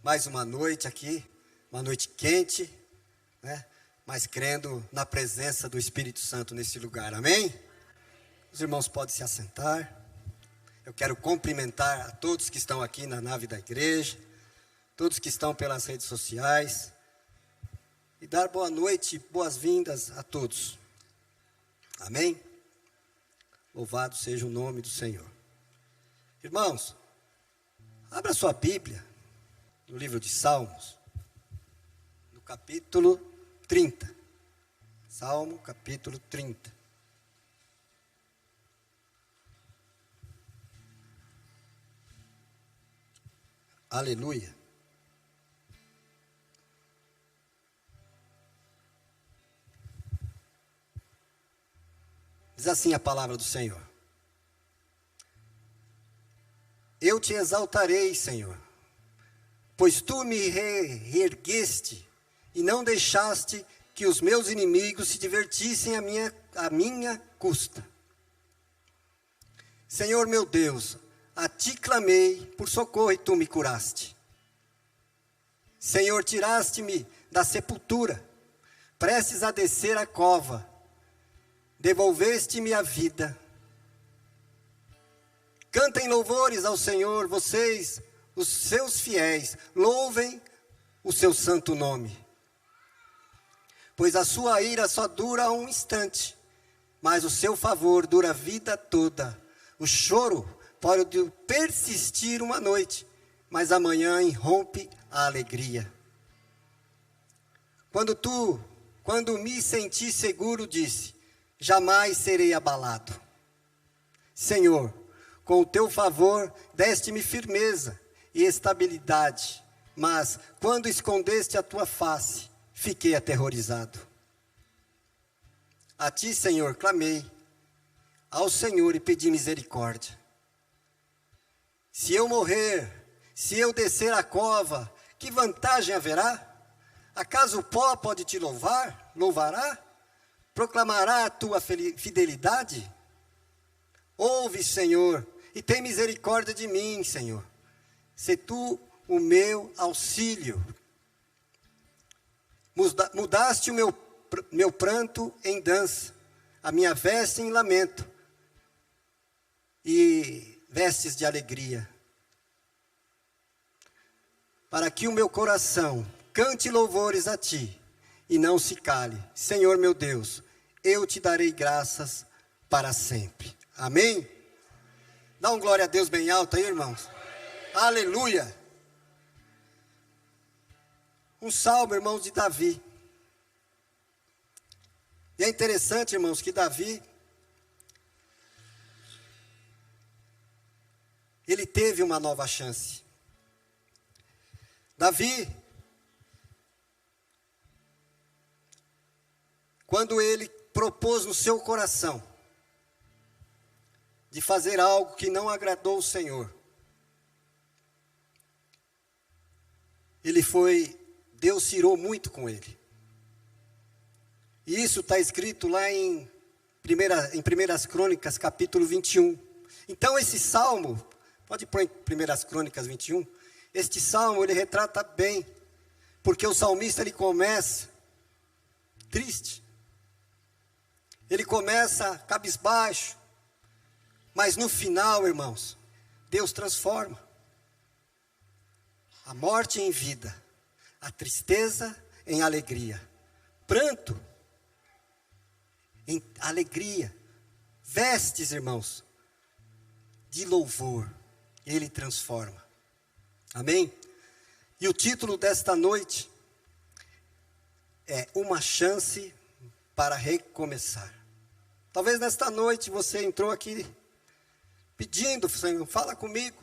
mais uma noite aqui, uma noite quente, né? Mas crendo na presença do Espírito Santo nesse lugar, amém? Os irmãos podem se assentar. Eu quero cumprimentar a todos que estão aqui na nave da igreja, todos que estão pelas redes sociais, e dar boa noite, boas-vindas a todos, amém? Louvado seja o nome do Senhor. Irmãos, abra sua Bíblia, no livro de Salmos, no capítulo 30. Salmo, capítulo 30. Aleluia. Diz assim a palavra do Senhor: Eu te exaltarei, Senhor, pois tu me reergueste e não deixaste que os meus inimigos se divertissem à minha custa. Senhor meu Deus, a ti clamei por socorro e tu me curaste. Senhor, tiraste-me da sepultura, prestes a descer a cova, devolveste-me a vida. Cantem louvores ao Senhor, vocês, os seus fiéis, louvem o seu santo nome. Pois a sua ira só dura um instante, mas o seu favor dura a vida toda. O choro pode persistir uma noite, mas amanhã irrompe a alegria. Quando me senti seguro, disse: jamais serei abalado. Senhor, com o teu favor deste-me firmeza e estabilidade, mas quando escondeste a tua face, fiquei aterrorizado. A ti, Senhor, clamei ao Senhor e pedi misericórdia. Se eu morrer, se eu descer a cova, que vantagem haverá? Acaso o pó pode te louvar? Louvará? Proclamará a tua fidelidade? Ouve, Senhor, e tem misericórdia de mim, Senhor. Se tu o meu auxílio. Mudaste o meu pranto em dança, a minha veste em lamento, e vestes de alegria, para que o meu coração cante louvores a ti, e não se cale. Senhor meu Deus, eu te darei graças para sempre. Amém? Dá um glória a Deus bem alto aí, irmãos. Aleluia. Um salmo, irmãos, de Davi. E é interessante, irmãos, que Davi, ele teve uma nova chance. Davi, quando ele propôs no seu coração de fazer algo que não agradou o Senhor, Deus irou muito com ele. E isso está escrito lá em 1 Crônicas, capítulo 21. Então esse salmo, pode pôr em 1 Crônicas 21, este salmo ele retrata bem, porque o salmista ele começa triste, ele começa cabisbaixo, mas no final, irmãos, Deus transforma a morte em vida, a tristeza em alegria, pranto em alegria, vestes, irmãos, de louvor, ele transforma. Amém? E o título desta noite é Uma Chance para Recomeçar. Talvez nesta noite você entrou aqui pedindo: Senhor, fala comigo,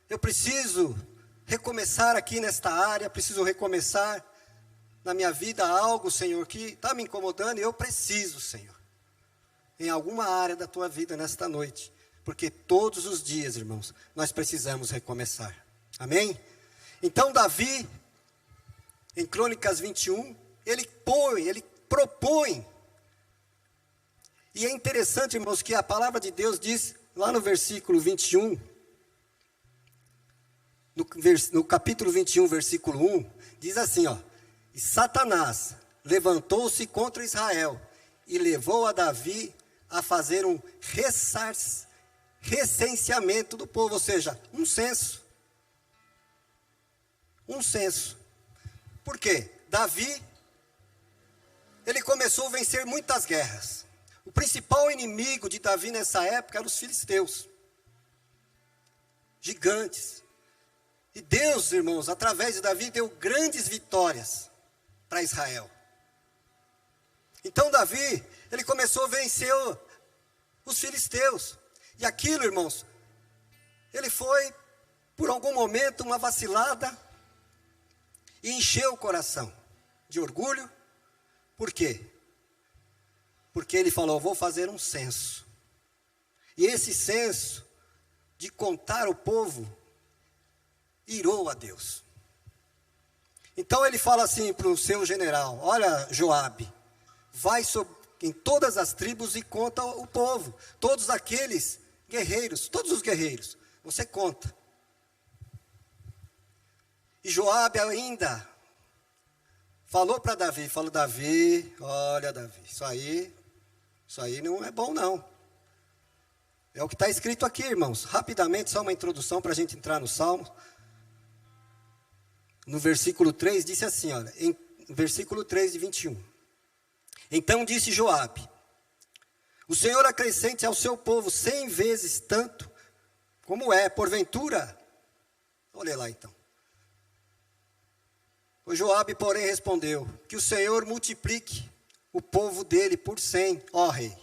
eu preciso recomeçar aqui nesta área, preciso recomeçar na minha vida algo, Senhor, que está me incomodando, e eu preciso, Senhor, em alguma área da tua vida nesta noite, porque todos os dias, irmãos, nós precisamos recomeçar, amém? Então Davi, em Crônicas 21, ele propõe, e é interessante, irmãos, que a palavra de Deus diz, lá no versículo 21, no capítulo 21, versículo 1, diz assim, ó: e Satanás levantou-se contra Israel e levou a Davi a fazer um recenseamento do povo, ou seja, um censo. Um censo. Por quê? Davi, ele começou a vencer muitas guerras. O principal inimigo de Davi nessa época eram os filisteus. Gigantes. E Deus, irmãos, através de Davi, deu grandes vitórias para Israel. Então Davi, ele começou a vencer os filisteus. E aquilo, irmãos, ele foi, por algum momento, uma vacilada e encheu o coração de orgulho. Por quê? Porque ele falou: vou fazer um censo. E esse censo, de contar o povo, irou a Deus. Então ele fala assim para o seu general: olha, Joabe, vai em todas as tribos e conta o povo, todos aqueles guerreiros, todos os guerreiros, você conta. E Joabe ainda falou para Davi, falou: Davi, olha Davi, isso aí não é bom não. É o que está escrito aqui, irmãos. Rapidamente, só uma introdução para a gente entrar no Salmo. No versículo 3, disse assim, olha, versículo 3 de 21. Então disse Joabe: o Senhor acrescente ao seu povo 100 vezes tanto, como é, porventura. Olha lá então. O Joabe, porém, respondeu: que o Senhor multiplique o povo dele por 100, ó rei,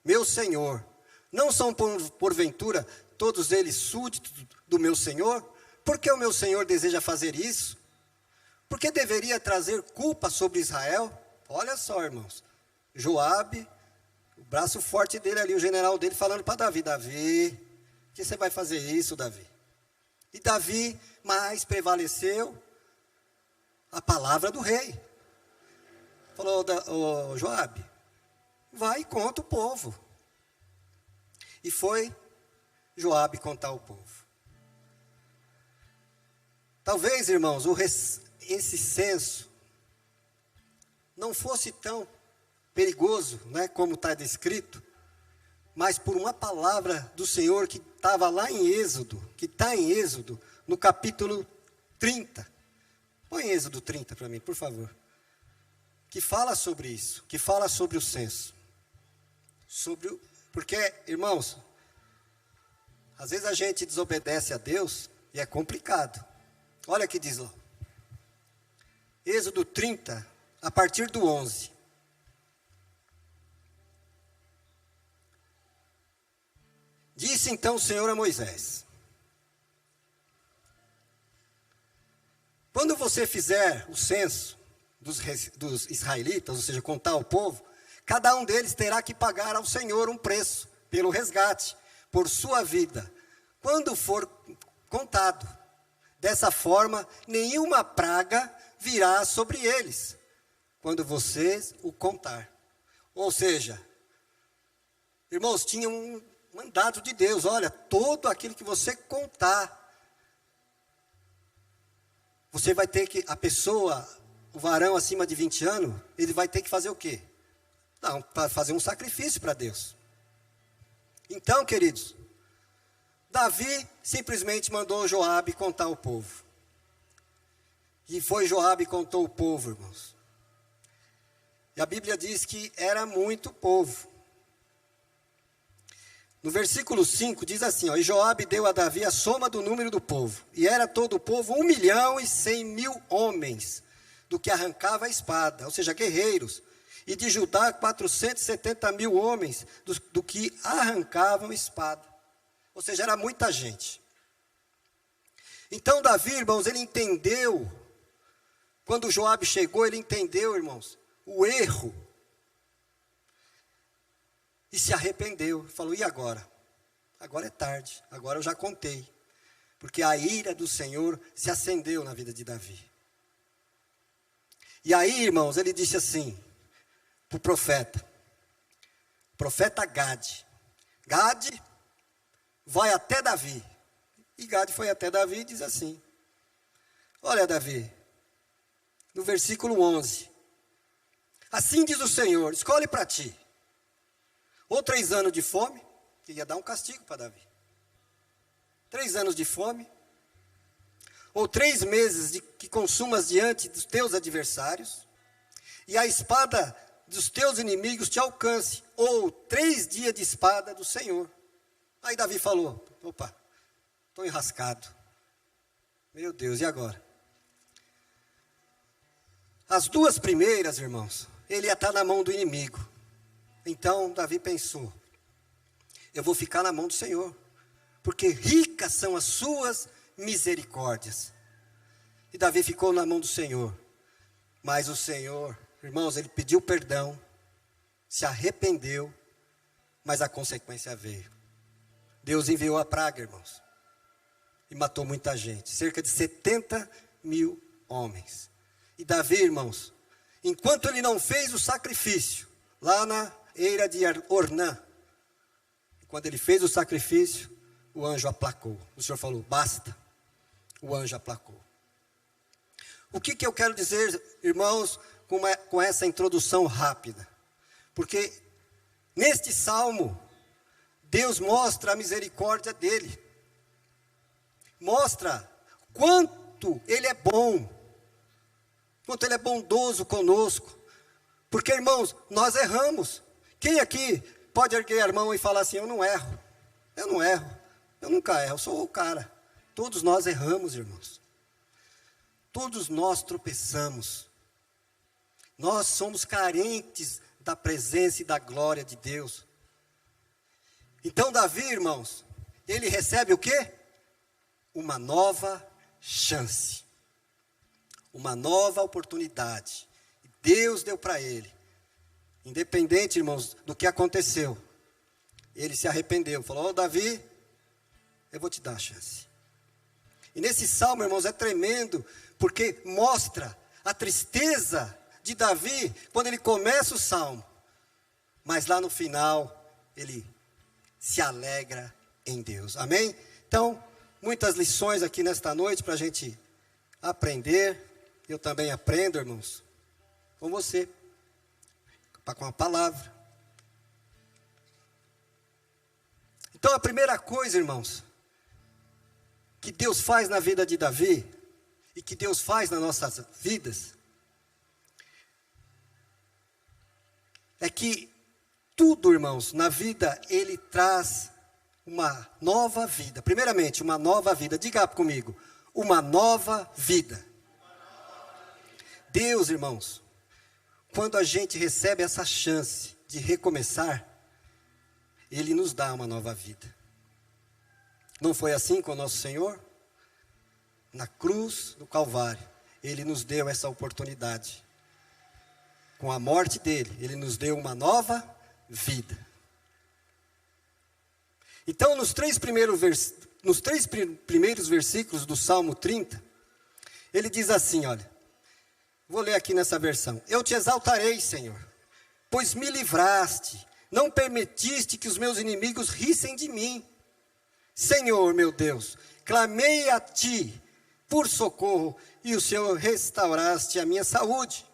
meu senhor. Não são porventura todos eles súditos do meu senhor? Por que o meu senhor deseja fazer isso? Por que deveria trazer culpa sobre Israel? Olha só, irmãos. Joabe, o braço forte dele ali, o general dele, falando para Davi: Davi, por que você vai fazer isso, Davi? E Davi mais prevaleceu a palavra do rei. Falou: Joabe, vai e conta o povo. E foi Joabe contar o povo. Talvez, irmãos, esse censo não fosse tão perigoso, né, como está descrito, mas por uma palavra do Senhor que estava lá em Êxodo, que está em Êxodo, no capítulo 30. Põe Êxodo 30 para mim, por favor. Que fala sobre isso, que fala sobre o censo. Porque, irmãos, às vezes a gente desobedece a Deus e é complicado. Olha o que diz lá. Êxodo 30, a partir do 11. Disse então o Senhor a Moisés: quando você fizer o censo dos israelitas, ou seja, contar o povo, cada um deles terá que pagar ao Senhor um preço pelo resgate, por sua vida, quando for contado. Dessa forma, nenhuma praga virá sobre eles, quando vocês o contar. Ou seja, irmãos, tinha um mandado de Deus: olha, todo aquilo que você contar, você vai ter que, a pessoa, o varão acima de 20 anos, ele vai ter que fazer o quê? Não, para fazer um sacrifício para Deus. Então, queridos, Davi simplesmente mandou Joabe contar o povo. E foi Joabe e contou o povo, irmãos. E a Bíblia diz que era muito povo. No versículo 5 diz assim, ó: e Joabe deu a Davi a soma do número do povo. E era todo o povo 1.100.000 homens, do que arrancava a espada, ou seja, guerreiros. E de Judá 470.000 homens, do que arrancavam espada. Ou seja, era muita gente. Então Davi, irmãos, ele entendeu, quando Joabe chegou, ele entendeu, irmãos, o erro. E se arrependeu, falou: e agora? Agora é tarde, agora eu já contei. Porque a ira do Senhor se acendeu na vida de Davi. E aí, irmãos, ele disse assim para o profeta Gade: Gade, vai até Davi. E Gade foi até Davi e diz assim: Olha, Davi, no versículo 11. Assim diz o Senhor, escolhe para ti, ou 3 anos de fome, que ia dar um castigo para Davi. 3 anos de fome, ou 3 meses que consumas diante dos teus adversários, e a espada dos teus inimigos te alcance, ou 3 dias de espada do Senhor. Aí Davi falou, opa, estou enrascado. Meu Deus, e agora? As 2 primeiras, irmãos, ele ia estar na mão do inimigo. Então Davi pensou, eu vou ficar na mão do Senhor, porque ricas são as suas misericórdias. E Davi ficou na mão do Senhor. Mas o Senhor, irmãos, ele pediu perdão, se arrependeu, mas a consequência veio. Deus enviou a praga, irmãos, e matou muita gente, cerca de 70.000 homens. E Davi, irmãos, enquanto ele não fez o sacrifício, lá na eira de Ornã, quando ele fez o sacrifício, o anjo aplacou. O Senhor falou, basta. O anjo aplacou. O que eu quero dizer, irmãos, com essa introdução rápida? Porque neste salmo, Deus mostra a misericórdia dele. Mostra quanto ele é bom. Quanto ele é bondoso conosco. Porque, irmãos, nós erramos. Quem aqui pode erguer a mão e falar assim, eu não erro. Eu não erro. Eu nunca erro, eu sou o cara. Todos nós erramos, irmãos. Todos nós tropeçamos. Nós somos carentes da presença e da glória de Deus. Então Davi, irmãos, ele recebe o quê? Uma nova chance. Uma nova oportunidade. Deus deu para ele. Independente, irmãos, do que aconteceu. Ele se arrependeu. Falou, Davi, eu vou te dar a chance. E nesse salmo, irmãos, é tremendo, porque mostra a tristeza de Davi, quando ele começa o salmo. Mas lá no final, ele se alegra em Deus. Amém? Então, muitas lições aqui nesta noite para a gente aprender. Eu também aprendo, irmãos, com você, com a palavra. Então, a primeira coisa, irmãos, que Deus faz na vida de Davi, e que Deus faz nas nossas vidas, é que tudo, irmãos, na vida, Ele traz uma nova vida. Primeiramente, uma nova vida. Diga comigo, uma nova vida. Deus, irmãos, quando a gente recebe essa chance de recomeçar, Ele nos dá uma nova vida. Não foi assim com o nosso Senhor? Na cruz do Calvário, Ele nos deu essa oportunidade. Com a morte dEle, Ele nos deu uma nova vida. Então, nos três primeiros versículos do Salmo 30, ele diz assim, olha, vou ler aqui nessa versão. Eu te exaltarei, Senhor, pois me livraste, não permitiste que os meus inimigos rissem de mim. Senhor, meu Deus, clamei a ti por socorro, e o Senhor restauraste a minha saúde.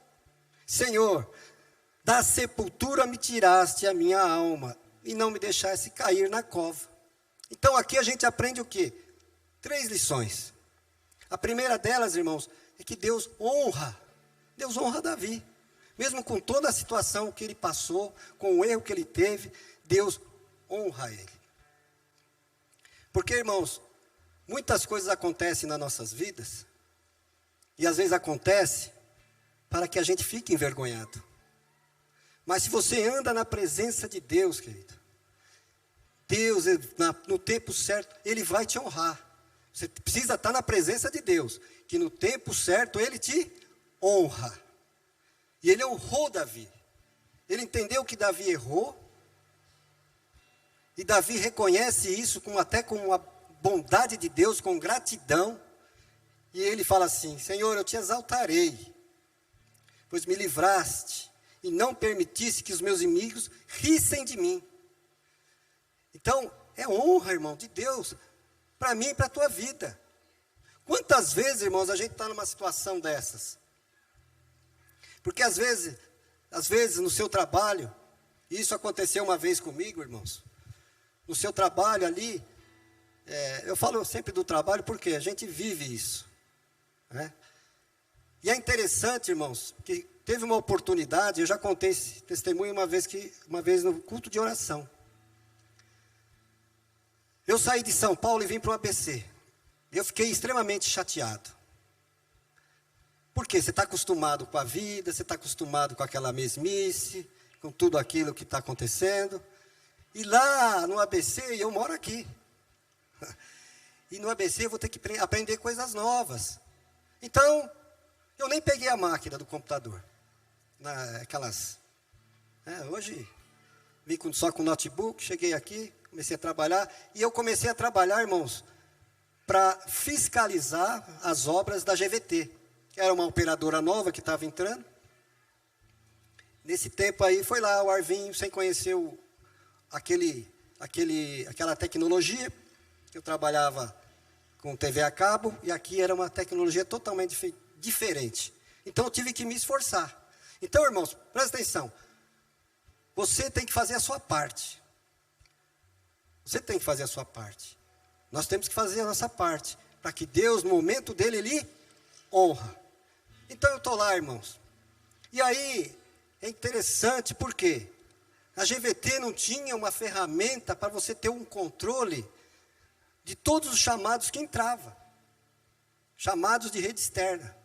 Senhor, da sepultura me tiraste a minha alma, e não me deixaste cair na cova. Então aqui a gente aprende o quê? 3 lições. A primeira delas, irmãos, é que Deus honra Davi. Mesmo com toda a situação que ele passou, com o erro que ele teve, Deus honra ele. Porque, irmãos, muitas coisas acontecem nas nossas vidas, e às vezes acontece para que a gente fique envergonhado. Mas se você anda na presença de Deus, querido, Deus, no tempo certo, Ele vai te honrar. Você precisa estar na presença de Deus, que no tempo certo Ele te honra. E Ele honrou Davi. Ele entendeu que Davi errou, e Davi reconhece isso até com a bondade de Deus, com gratidão. E ele fala assim, Senhor, eu te exaltarei, pois me livraste, e não permitisse que os meus inimigos rissem de mim. Então, é honra, irmão, de Deus, para mim e para a tua vida. Quantas vezes, irmãos, a gente está numa situação dessas? Porque às vezes no seu trabalho, isso aconteceu uma vez comigo, irmãos, no seu trabalho ali, eu falo sempre do trabalho porque a gente vive isso, né? E é interessante, irmãos, que teve uma oportunidade, eu já contei esse testemunho uma vez no culto de oração. Eu saí de São Paulo e vim para o ABC. Eu fiquei extremamente chateado. Por quê? Você está acostumado com a vida, você está acostumado com aquela mesmice, com tudo aquilo que está acontecendo. E lá no ABC, eu moro aqui. E no ABC eu vou ter que aprender coisas novas. Então, eu nem peguei a máquina do computador. Hoje, vim só com notebook, cheguei aqui, comecei a trabalhar. E eu comecei a trabalhar, irmãos, para fiscalizar as obras da GVT. Era uma operadora nova que estava entrando. Nesse tempo aí, foi lá o Arvinho, sem conhecer aquela tecnologia, que eu trabalhava com TV a cabo, e aqui era uma tecnologia totalmente diferente. Então, eu tive que me esforçar. Então, irmãos, presta atenção. Você tem que fazer a sua parte. Você tem que fazer a sua parte. Nós temos que fazer a nossa parte, para que Deus, no momento dele, Ele honra. Então, eu estou lá, irmãos. E aí, é interessante, porque a GVT não tinha uma ferramenta para você ter um controle de todos os chamados que entravam. Chamados de rede externa.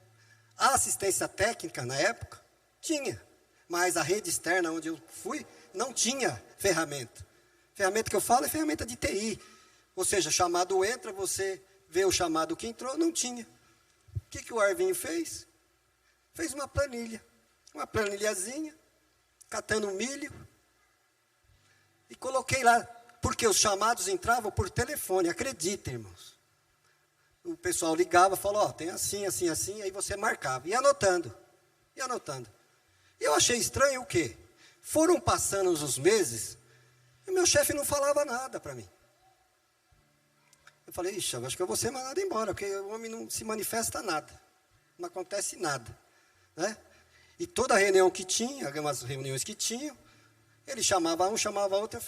A assistência técnica, na época, tinha. Mas a rede externa, onde eu fui, não tinha ferramenta. Ferramenta que eu falo é ferramenta de TI. Ou seja, chamado entra, você vê o chamado que entrou, não tinha. O que o Arvinho fez? Fez uma planilha. Uma planilhazinha, catando milho. E coloquei lá, porque os chamados entravam por telefone, acreditem, irmãos. O pessoal ligava, falou, tem assim, assim, assim, aí você marcava, e anotando. E eu achei estranho o quê? Foram passando os meses, e meu chefe não falava nada para mim. Eu falei, ixi, acho que eu vou ser mandado embora, porque o homem não se manifesta nada, não acontece nada, né? E toda reunião que tinha, algumas reuniões que tinham, ele chamava um, chamava outro,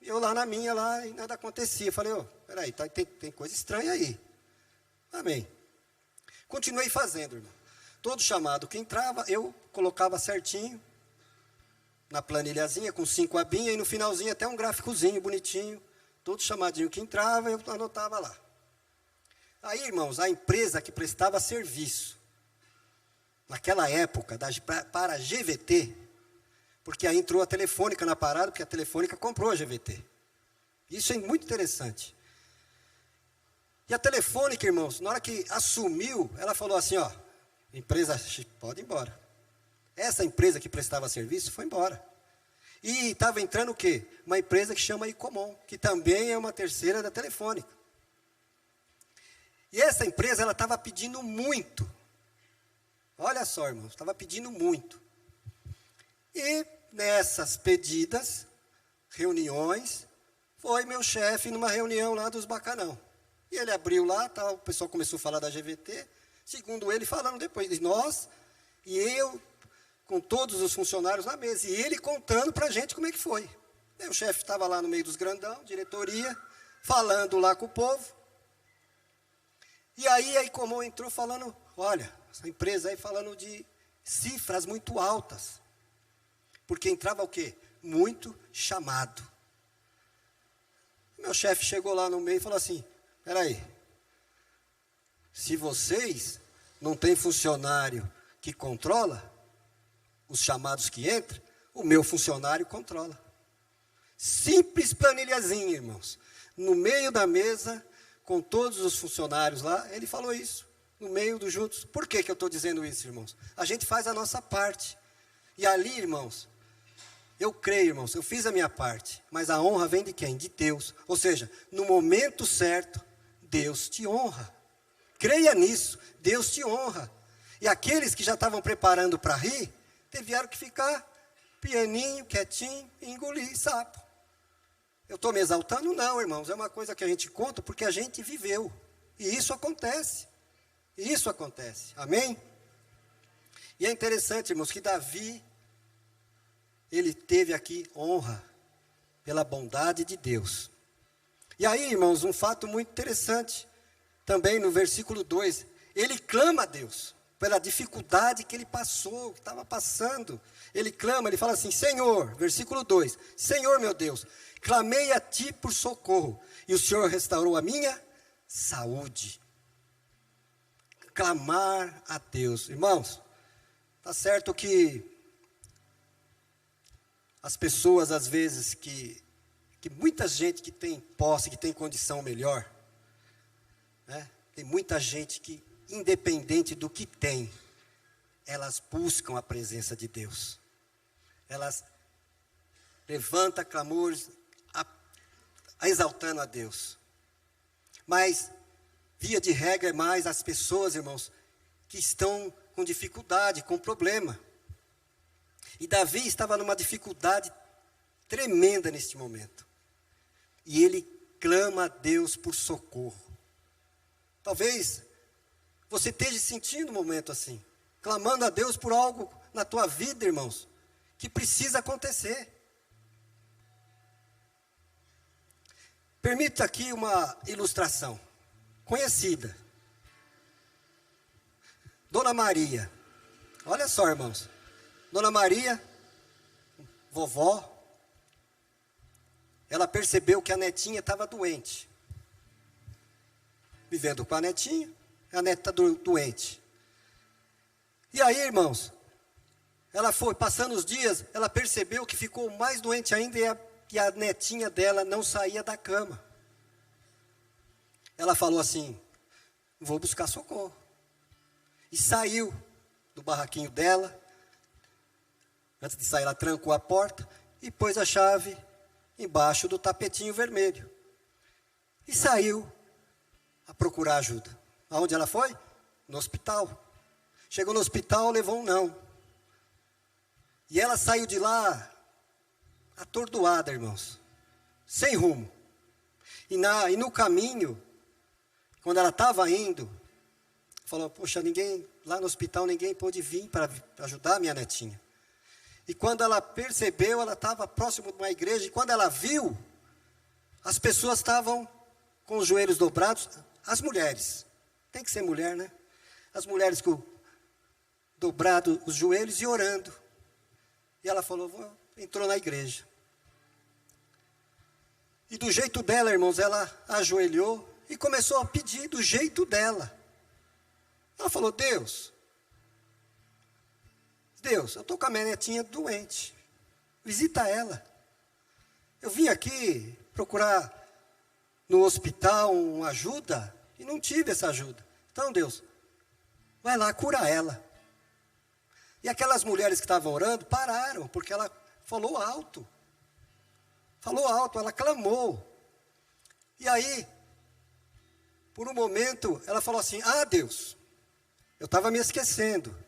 eu lá na minha, lá, e nada acontecia. Eu falei, peraí, tem coisa estranha aí. Amém. Continuei fazendo, irmão. Todo chamado que entrava, eu colocava certinho, na planilhazinha, com 5 abinhas, e no finalzinho até um gráficozinho bonitinho. Todo chamadinho que entrava, eu anotava lá. Aí, irmãos, a empresa que prestava serviço, naquela época, para a GVT, porque aí entrou a Telefônica na parada, porque a Telefônica comprou a GVT. Isso é muito interessante. E a Telefônica, irmãos, na hora que assumiu, ela falou assim, empresa, pode ir embora. Essa empresa que prestava serviço foi embora. E estava entrando o quê? Uma empresa que chama Icomon, que também é uma terceira da Telefônica. E essa empresa, ela estava pedindo muito. Olha só, irmãos, estava pedindo muito. E nessas pedidas, reuniões, foi meu chefe numa reunião lá dos bacanão. E ele abriu lá, o pessoal começou a falar da GVT, segundo ele, falando depois de nós, e eu, com todos os funcionários na mesa, e ele contando para a gente como é que foi. E o chefe estava lá no meio dos grandão, diretoria, falando lá com o povo. E aí a Icomon entrou falando, olha, essa empresa aí falando de cifras muito altas. Porque entrava o quê? Muito chamado. Meu chefe chegou lá no meio e falou assim, peraí, se vocês não têm funcionário que controla os chamados que entram, o meu funcionário controla. Simples planilhazinha, irmãos. No meio da mesa, com todos os funcionários lá, ele falou isso, no meio dos juntos. Por que eu estou dizendo isso, irmãos? A gente faz a nossa parte. E ali, irmãos, eu creio, irmãos, eu fiz a minha parte, mas a honra vem de quem? De Deus. Ou seja, no momento certo, Deus te honra. Creia nisso, Deus te honra. E aqueles que já estavam preparando para rir, tiveram que ficar pianinho, quietinho e engolir sapo. Eu estou me exaltando? Não, irmãos, é uma coisa que a gente conta porque a gente viveu. E isso acontece. E isso acontece, amém? E é interessante, irmãos, que Davi, ele teve aqui honra pela bondade de Deus. E aí, irmãos, um fato muito interessante, também no versículo 2, ele clama a Deus, pela dificuldade que ele passou, que estava passando. Ele clama, ele fala assim, Senhor, versículo 2, Senhor meu Deus, clamei a Ti por socorro, e o Senhor restaurou a minha saúde. Clamar a Deus. Irmãos, está certo que as pessoas, às vezes, que muita gente que tem posse, que tem condição melhor, né? Tem muita gente que, independente do que tem, elas buscam a presença de Deus. Elas levantam clamores, exaltando a Deus. Mas, via de regra, é mais as pessoas, irmãos, que estão com dificuldade, com problema. E Davi estava numa dificuldade tremenda neste momento. E ele clama a Deus por socorro. Talvez você esteja sentindo um momento assim, clamando a Deus por algo na tua vida, irmãos, que precisa acontecer. Permita aqui uma ilustração conhecida. Dona Maria, olha só, irmãos, Dona Maria, vovó, ela percebeu que a netinha estava doente. Vivendo com a netinha, a neta está doente. E aí, irmãos, ela foi, passando os dias, ela percebeu que ficou mais doente ainda e a netinha dela não saía da cama. Ela falou assim, vou buscar socorro. E saiu do barraquinho dela. Antes de sair, ela trancou a porta e pôs a chave embaixo do tapetinho vermelho. E saiu a procurar ajuda. Aonde ela foi? No hospital. Chegou no hospital, levou um não. E ela saiu de lá atordoada, irmãos. Sem rumo. E no caminho, quando ela estava indo, falou, poxa, lá no hospital ninguém pôde vir para ajudar a minha netinha. E quando ela percebeu, ela estava próximo de uma igreja, e quando ela viu, as pessoas estavam com os joelhos dobrados, as mulheres, tem que ser mulher, né? As mulheres com dobrado os joelhos e orando. E ela falou, entrou na igreja. E do jeito dela, irmãos, ela ajoelhou e começou a pedir do jeito dela. Ela falou, Deus, eu estou com a minha netinha doente, visita ela. Eu vim aqui procurar no hospital uma ajuda e não tive essa ajuda. Então, Deus, vai lá, cura ela. E aquelas mulheres que estavam orando pararam, porque ela falou alto. Falou alto, ela clamou. E aí, por um momento, ela falou assim, Deus, eu estava me esquecendo.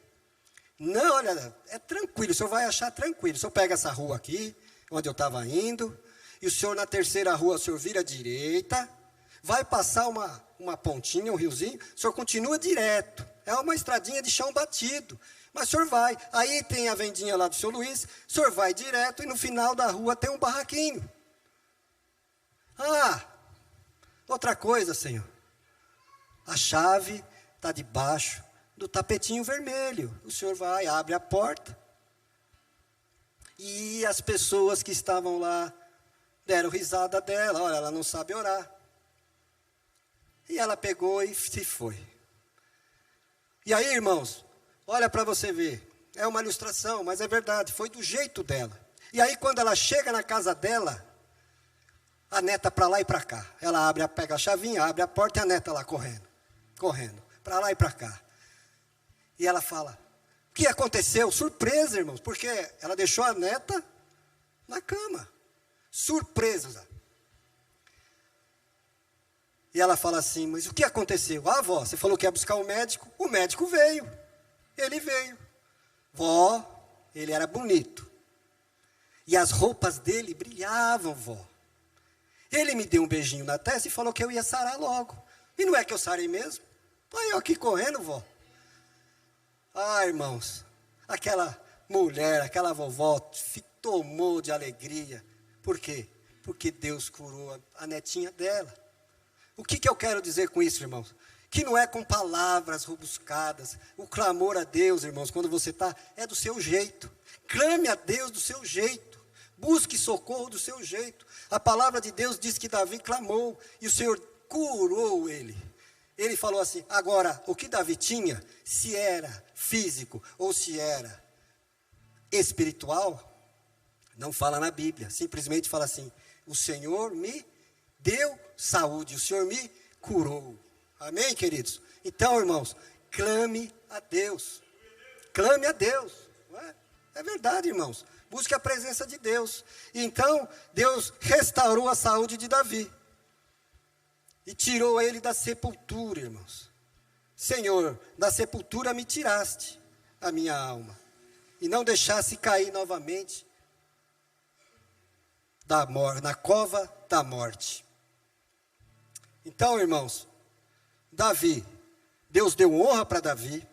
Não, olha, é tranquilo, o senhor vai achar tranquilo. O senhor pega essa rua aqui, onde eu estava indo, e o senhor na terceira rua, o senhor vira à direita, vai passar uma pontinha, um riozinho, o senhor continua direto. É uma estradinha de chão batido, mas o senhor vai. Aí tem a vendinha lá do seu Luiz, o senhor vai direto e no final da rua tem um barraquinho. Outra coisa, Senhor, a chave está debaixo do tapetinho vermelho. O senhor vai, abre a porta. E as pessoas que estavam lá deram risada dela. Olha, ela não sabe orar. E ela pegou e se foi. E aí, irmãos, olha para você ver. É uma ilustração, mas é verdade. Foi do jeito dela. E aí, quando ela chega na casa dela, a neta para lá e para cá. Ela pega a chavinha, abre a porta e a neta lá correndo, para lá e para cá. E ela fala, o que aconteceu? Surpresa, irmãos, porque ela deixou a neta na cama. Surpresa. E ela fala assim, mas o que aconteceu? Vó, você falou que ia buscar o médico veio. Ele veio. Vó, ele era bonito. E as roupas dele brilhavam, vó. Ele me deu um beijinho na testa e falou que eu ia sarar logo. E não é que eu sarei mesmo? Olha eu aqui correndo, vó. Ah, irmãos, aquela mulher, aquela vovó tomou de alegria. Por quê? Porque Deus curou a netinha dela. O que eu quero dizer com isso, irmãos? Que não é com palavras rebuscadas. O clamor a Deus, irmãos, quando você está, é do seu jeito. Clame a Deus do seu jeito. Busque socorro do seu jeito. A palavra de Deus diz que Davi clamou e o Senhor curou ele. Ele falou assim, agora, o que Davi tinha, se era físico ou se era espiritual, não fala na Bíblia. Simplesmente fala assim, o Senhor me deu saúde, o Senhor me curou. Amém, queridos? Então, irmãos, clame a Deus. Clame a Deus. Não é? É verdade, irmãos. Busque a presença de Deus. E então, Deus restaurou a saúde de Davi. E tirou ele da sepultura, irmãos. Senhor, da sepultura me tiraste a minha alma. E não deixasse cair novamente na cova da morte. Então, irmãos, Davi, Deus deu honra para Davi,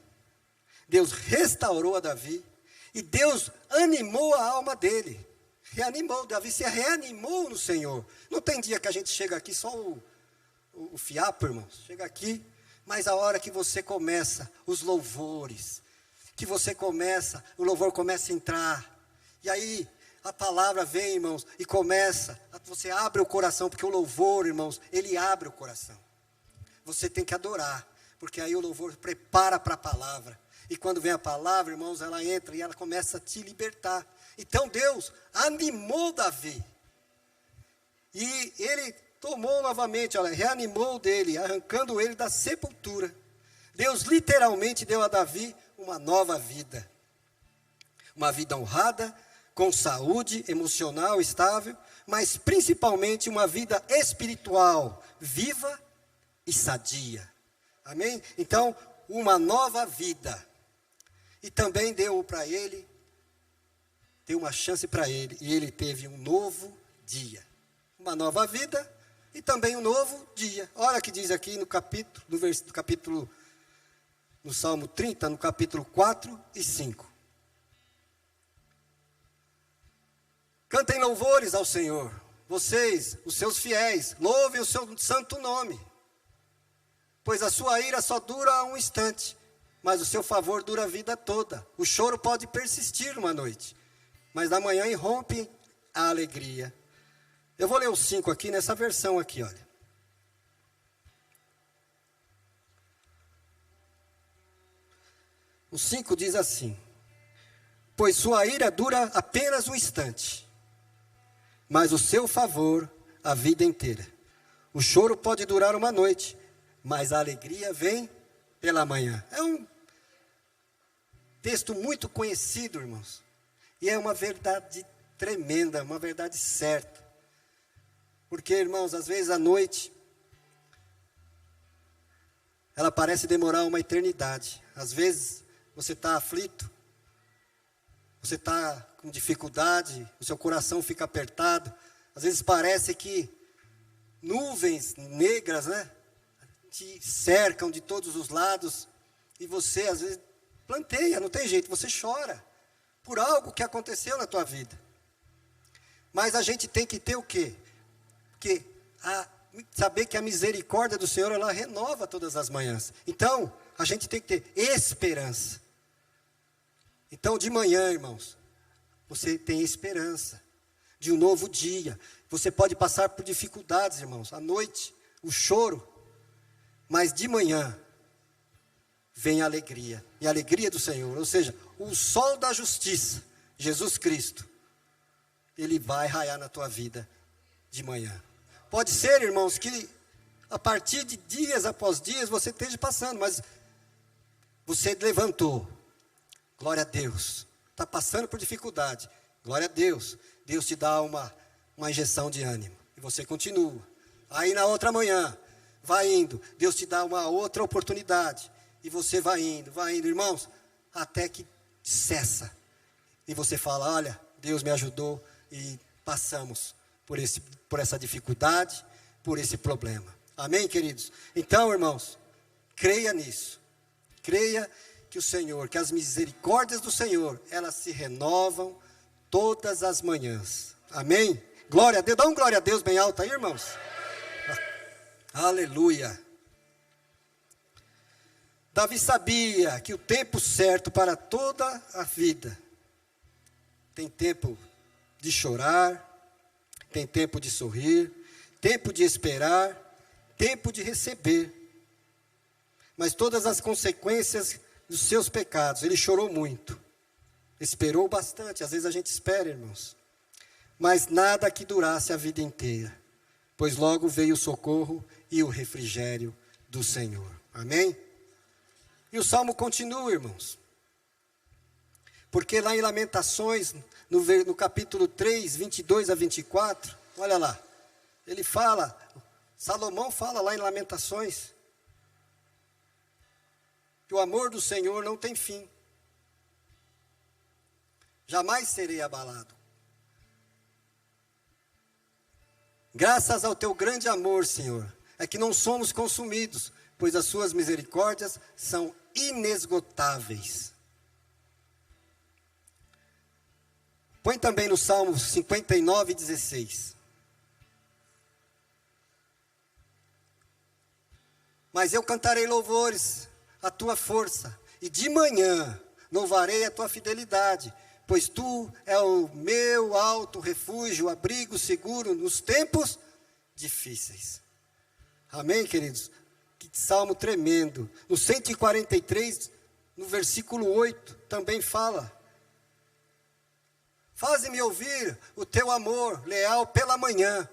Deus restaurou a Davi, e Deus animou a alma dele, reanimou, Davi se reanimou no Senhor. Não tem dia que a gente chega aqui só o fiapo, irmãos, chega aqui, mas a hora que você começa os louvores, que você começa, o louvor começa a entrar, e aí a palavra vem, irmãos, e começa, você abre o coração, porque o louvor, irmãos, ele abre o coração. Você tem que adorar, porque aí o louvor prepara para a palavra. E quando vem a palavra, irmãos, ela entra e ela começa a te libertar. Então Deus animou Davi. E ele tomou novamente, olha, reanimou dele, arrancando ele da sepultura. Deus literalmente deu a Davi uma nova vida. Uma vida honrada, com saúde emocional estável, mas principalmente uma vida espiritual, viva e sadia. Amém? Então, uma nova vida. E também deu para ele, deu uma chance para ele, e ele teve um novo dia. Uma nova vida e também um novo dia. Olha o que diz aqui no capítulo, no Salmo 30, no capítulo 4 e 5. Cantem louvores ao Senhor, vocês, os seus fiéis, louvem o seu santo nome. Pois a sua ira só dura um instante, mas o seu favor dura a vida toda. O choro pode persistir uma noite, mas na manhã irrompe a alegria. Eu vou ler os 5 aqui, nessa versão aqui, olha. O 5 diz assim, pois sua ira dura apenas um instante, mas o seu favor a vida inteira. O choro pode durar uma noite, mas a alegria vem pela manhã. É um texto muito conhecido, irmãos. E é uma verdade tremenda, uma verdade certa. Porque, irmãos, às vezes a noite, ela parece demorar uma eternidade. Às vezes você está aflito, você está com dificuldade, o seu coração fica apertado. Às vezes parece que nuvens negras, né, te cercam de todos os lados. E você, às vezes, planteia, não tem jeito, você chora por algo que aconteceu na tua vida. Mas a gente tem que ter o quê? Porque saber que a misericórdia do Senhor, ela renova todas as manhãs. Então, a gente tem que ter esperança. Então, de manhã, irmãos, você tem esperança de um novo dia. Você pode passar por dificuldades, irmãos, à noite, o choro, mas de manhã vem a alegria, e a alegria do Senhor, ou seja, o sol da justiça, Jesus Cristo, ele vai raiar na tua vida de manhã. Pode ser, irmãos, que a partir de dias após dias você esteja passando, mas você levantou, glória a Deus. Está passando por dificuldade, glória a Deus. Deus te dá uma injeção de ânimo, e você continua. Aí na outra manhã, vai indo, Deus te dá uma outra oportunidade, e você vai indo, irmãos, até que cessa. E você fala, olha, Deus me ajudou, e passamos por essa dificuldade, por esse problema. Amém, queridos? Então, irmãos, Creia nisso. Creia que o Senhor, que as misericórdias do Senhor, elas se renovam todas as manhãs. Amém? Glória a Deus. Dá um glória a Deus bem alto aí, irmãos. Aleluia. Davi sabia que o tempo certo para toda a vida, tem tempo de chorar, tem tempo de sorrir, tempo de esperar, tempo de receber. Mas todas as consequências dos seus pecados, ele chorou muito, esperou bastante. Às vezes a gente espera, irmãos, mas nada que durasse a vida inteira, pois logo veio o socorro e o refrigério do Senhor. Amém? E o Salmo continua, irmãos, porque lá em Lamentações, no capítulo 3, 22 a 24, olha lá, ele fala, Salomão fala lá em Lamentações, que o amor do Senhor não tem fim, jamais serei abalado. Graças ao teu grande amor, Senhor, é que não somos consumidos, pois as suas misericórdias são inesgotáveis. Põe também no Salmo 59, 16. Mas eu cantarei louvores à tua força, e de manhã louvarei a tua fidelidade, pois tu é o meu alto refúgio, abrigo seguro nos tempos difíceis. Amém, queridos? Que salmo tremendo. No 143, no versículo 8, também fala: faze-me ouvir o teu amor leal pela manhã,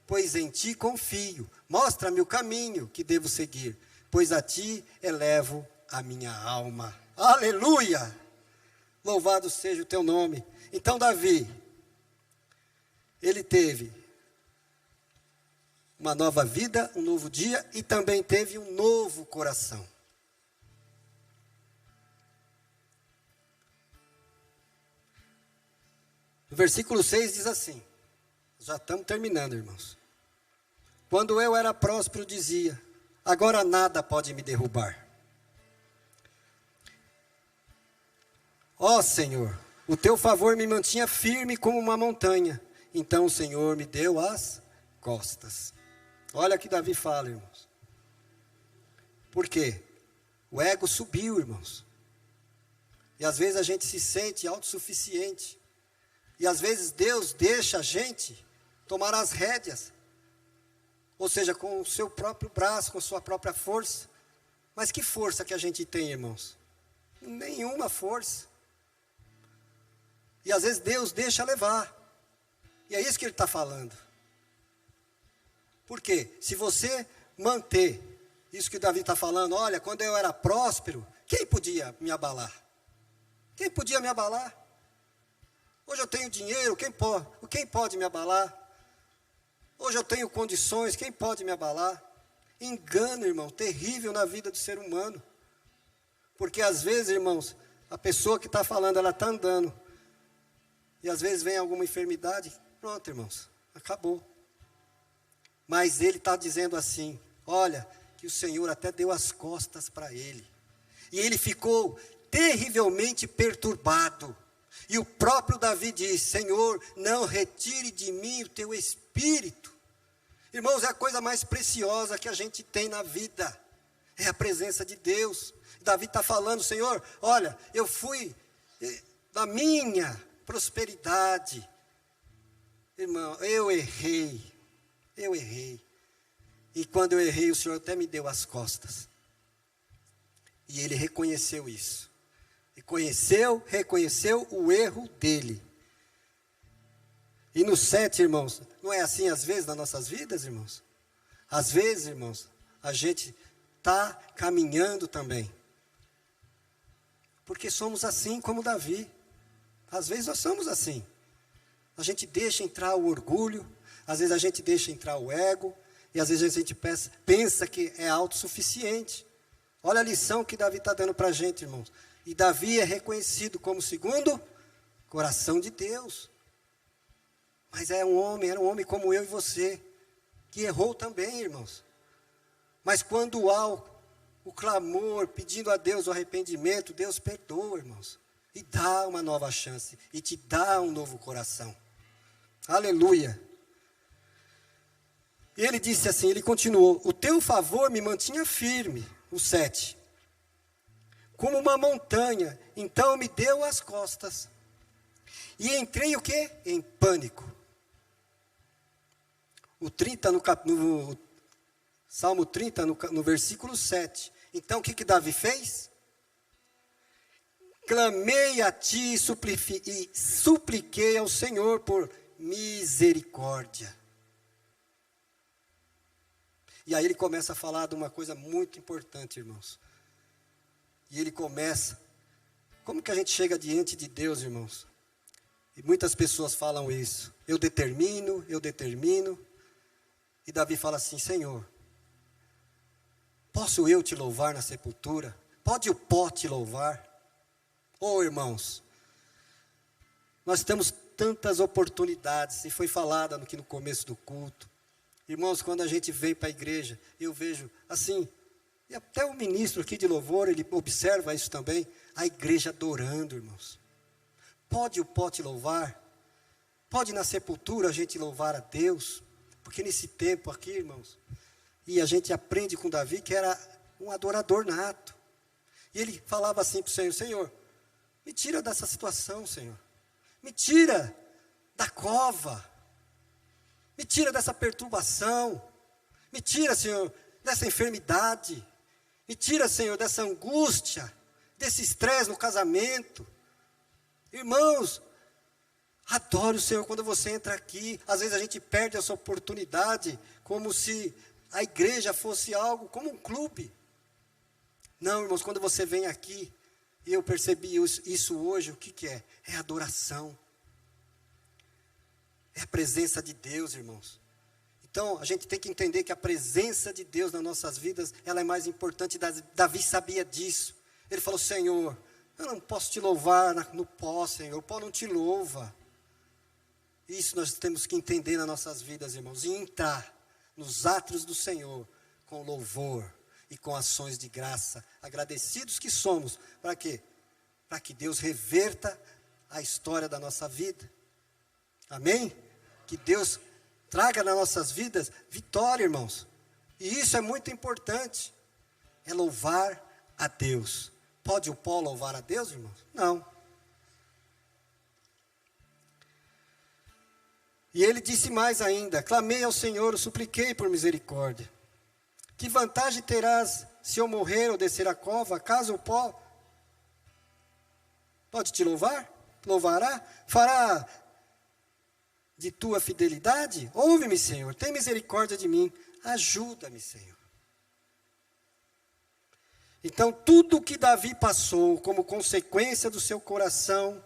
pois em ti confio. Mostra-me o caminho que devo seguir, pois a ti elevo a minha alma. Aleluia! Louvado seja o teu nome. Então Davi, ele teve uma nova vida, um novo dia, e também teve um novo coração. O versículo 6 diz assim, já estamos terminando, irmãos. Quando eu era próspero, dizia, agora nada pode me derrubar. Ó Senhor, o teu favor me mantinha firme como uma montanha. Então o Senhor me deu as costas. Olha o que Davi fala, irmãos. Por quê? O ego subiu, irmãos. E às vezes a gente se sente autossuficiente. E às vezes Deus deixa a gente tomar as rédeas. Ou seja, com o seu próprio braço, com a sua própria força. Mas que força que a gente tem, irmãos? Nenhuma força. E às vezes Deus deixa levar. E é isso que ele está falando. Por quê? Se você manter isso que Davi está falando, olha, quando eu era próspero, quem podia me abalar? Quem podia me abalar? Hoje eu tenho dinheiro, quem pode me abalar? Hoje eu tenho condições, quem pode me abalar? Engano, irmão, terrível na vida do ser humano. Porque às vezes, irmãos, a pessoa que está falando, ela está andando. E às vezes vem alguma enfermidade, pronto, irmãos, acabou. Mas ele está dizendo assim, olha, que o Senhor até deu as costas para ele. E ele ficou terrivelmente perturbado. E o próprio Davi diz, Senhor, não retire de mim o teu espírito. Irmãos, é a coisa mais preciosa que a gente tem na vida. É a presença de Deus. Davi está falando, Senhor, olha, eu fui da minha prosperidade. Irmão, eu errei. E quando eu errei, o Senhor até me deu as costas. E ele reconheceu isso. Reconheceu o erro dele. E no 7, irmãos, não é assim às vezes nas nossas vidas, irmãos? Às vezes, irmãos, a gente está caminhando também. Porque somos assim como Davi. Às vezes nós somos assim. A gente deixa entrar o orgulho, às vezes a gente deixa entrar o ego, e às vezes a gente pensa que é autossuficiente. Olha a lição que Davi está dando para a gente, irmãos. E Davi é reconhecido como segundo coração de Deus. Mas era um homem como eu e você, que errou também, irmãos. Mas quando há o clamor, pedindo a Deus o arrependimento, Deus perdoa, irmãos. E dá uma nova chance, e te dá um novo coração. Aleluia. E ele disse assim, ele continuou, o teu favor me mantinha firme, o 7. Como uma montanha, então me deu as costas. E entrei o quê? Em pânico. O 30 no Salmo 30, no versículo 7. Então o que Davi fez? Clamei a ti e supliquei ao Senhor por misericórdia. E aí ele começa a falar de uma coisa muito importante, irmãos. E ele começa, como que a gente chega diante de Deus, irmãos? E muitas pessoas falam isso. Eu determino. E Davi fala assim, Senhor, posso eu te louvar na sepultura? Pode o pó te louvar? Oh, irmãos, nós temos tantas oportunidades, e foi falado aqui no começo do culto. Irmãos, quando a gente vem para a igreja, eu vejo assim, e até o ministro aqui de louvor, ele observa isso também, a igreja adorando, irmãos. Pode o pó te louvar? Pode na sepultura a gente louvar a Deus? Porque nesse tempo aqui, irmãos, e a gente aprende com Davi que era um adorador nato. E ele falava assim para o Senhor, Senhor, me tira dessa situação, Senhor. Me tira da cova. Me tira dessa perturbação. Me tira, Senhor, dessa enfermidade. Me tira, Senhor, dessa angústia, desse estresse no casamento. Irmãos, adore o Senhor quando você entra aqui. Às vezes a gente perde essa oportunidade, como se a igreja fosse algo como um clube. Não, irmãos, quando você vem aqui, e eu percebi isso hoje, o que é? É adoração. É a presença de Deus, irmãos. Então, a gente tem que entender que a presença de Deus nas nossas vidas, ela é mais importante. Davi sabia disso. Ele falou, Senhor, eu não posso te louvar no pó, Senhor. O pó não te louva. Isso nós temos que entender nas nossas vidas, irmãos. E entrar nos átrios do Senhor com louvor e com ações de graça. Agradecidos que somos. Para quê? Para que Deus reverta a história da nossa vida. Amém? Que Deus traga nas nossas vidas vitória, irmãos. E isso é muito importante. É louvar a Deus. Pode o pó louvar a Deus, irmãos? Não. E ele disse mais ainda, clamei ao Senhor, supliquei por misericórdia. Que vantagem terás se eu morrer ou descer a cova? Acaso o pó pode te louvar? Louvará? Fará de tua fidelidade? Ouve-me, Senhor, tem misericórdia de mim. Ajuda-me, Senhor. Então, tudo o que Davi passou como consequência do seu coração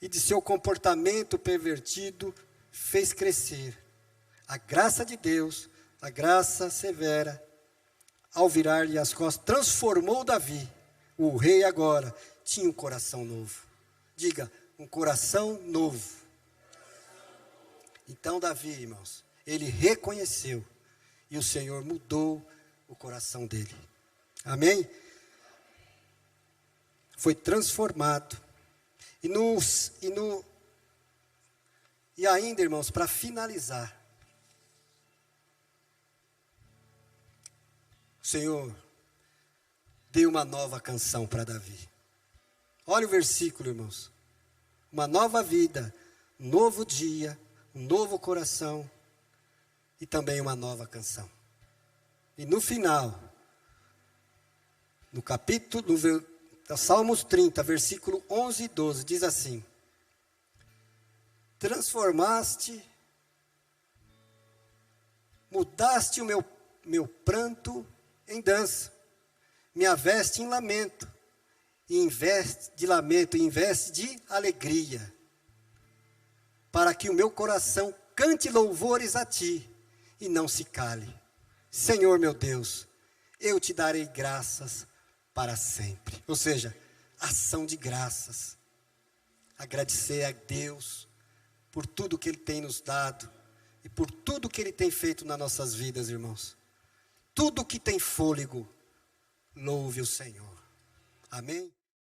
e de seu comportamento pervertido, fez crescer a graça de Deus, a graça severa, ao virar-lhe as costas, transformou Davi, o rei agora, tinha um coração novo. Diga, um coração novo. Então Davi, irmãos, ele reconheceu, e o Senhor mudou o coração dele. Amém? Foi transformado. E ainda, irmãos, para finalizar, o Senhor deu uma nova canção para Davi. Olha o versículo, irmãos. Uma nova vida, um novo dia, um novo coração e também uma nova canção. E no final, no Salmos 30, versículo 11 e 12, diz assim: mudaste o meu pranto em dança, minha veste em lamento, e em veste de alegria, para que o meu coração cante louvores a ti, e não se cale. Senhor meu Deus, eu te darei graças para sempre. Ou seja, ação de graças. Agradecer a Deus por tudo que Ele tem nos dado e por tudo que Ele tem feito nas nossas vidas, irmãos. Tudo que tem fôlego, Louve o Senhor. Amém?